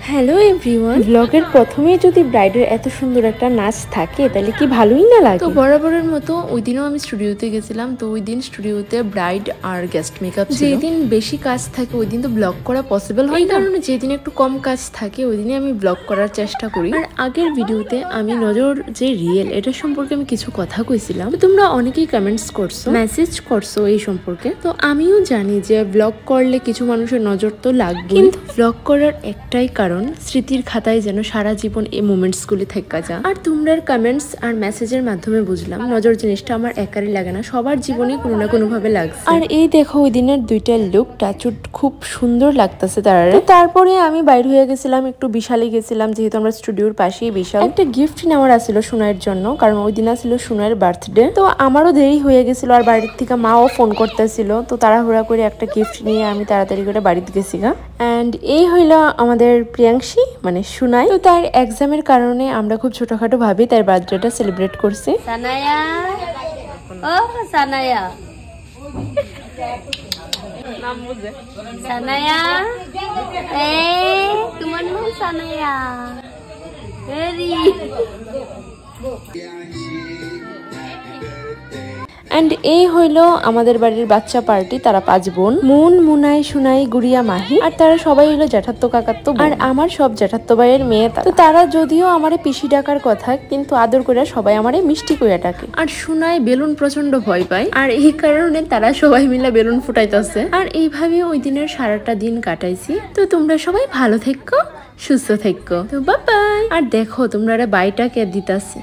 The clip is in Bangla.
হ্যালো এভরিওয়ান, ব্লগের প্রথমেই যদি ব্রাইডের এত সুন্দর একটা নাচ থাকে তাহলে কি ভালোই না লাগে। তো বরাবরের মতো ওই দিনও আমি স্টুডিওতে গেছিলাম। তো ওই দিন স্টুডিওতে ব্রাইড আর গেস্ট মেকআপ ছিল। যেই দিন বেশি কাজ থাকে ওই দিন তো ব্লগ করা পসিবল হয়, এই কারণে যেদিন একটু কম কাজ থাকে ওই দিনে আমি ব্লগ করার চেষ্টা করি। আর আগের ভিডিওতে আমি নজর যে রিয়েল এটা সম্পর্কে আমি কিছু কথা কইছিলাম। তো তোমরা অনেকেই কমেন্টস করছো, মেসেজ করছো এই সম্পর্কে। তো আমিও জানি যে ব্লগ করলে কিছু মানুষের নজর তো লাগবে, কিন্তু ব্লগ করার একটাই কারণ স্মৃতির খাতায় যেন সারা জীবন এই মোমেন্টস গুলি থেকে যা। আর তোমরা কমেন্টস আর মেসেজের মাধ্যমে বুঝলাম নজর জিনিসটা আমার একারই লাগে না, সবার জীবনে কোনো না কোনো ভাবে লাগছে। আর এই দেখো ওই দিনের দুইটা লুক টাচুট খুব সুন্দর লাগতেছে তারা। তারপরে আমি বাইরে হয়ে গেছিলাম, একটু বিশালে গেছিলাম, যেহেতু আমরা স্টুডিওর পাশেই বিশাল। একটা গিফট নেওয়ার আসছিল সোনাইয়ের জন্য, কারণ ওই দিন আসছিল সোনাইয়ের বার্থডে। তো আমারও দেরি হয়ে গেছিল আর বাড়ির থেকে মাও ফোন করতেছিল। তো তাড়াহুড়া করে একটা গিফট নিয়ে আমি তাড়াতাড়ি করে বাড়িতে গেছি গা। অ্যান্ড এই হইলো আমাদের প্রিয়াংশী মানে সুনাই। তো তার এক্সামের কারণে আমরা খুব ছোটখাটো ভাবে তার বার্থডেটা সেলিব্রেট করছি। সানায়া, ও সানায়া, নাম বুঝে সানায়া, তোমার নাম সানায়া। এন্ড এই হইলো আমাদের বাড়ির বাচ্চা পার্টি। তারা 5 বোন, মুন, মুনাই, সুনাই, গুড়িয়া, মাহি। আর তারা সবাই হইলো জ্যাঠাত্তো কাকাত্তো। আর আমার সব জ্যাঠাত্তো ভাইয়ের মেয়ে। তো তারা যদিও আমারে পিসি ডাকার কথা, কিন্তু আদর করে সবাই আমারে মিষ্টি কইয়া ডাকে। আর সুনাই বেলুন প্রচন্ড ভয় পায়, আর এই কারণে তারা সবাই মিলে বেলুন ফুটাইতেছে। আর এইভাবে ওই দিনের সারাটা দিন কাটাইছি। তো তোমরা সবাই ভালো থেকো, সুস্থ থেকো। তো বাই বাই। আর দেখো তোমরা বাইটা কে দিতাছে।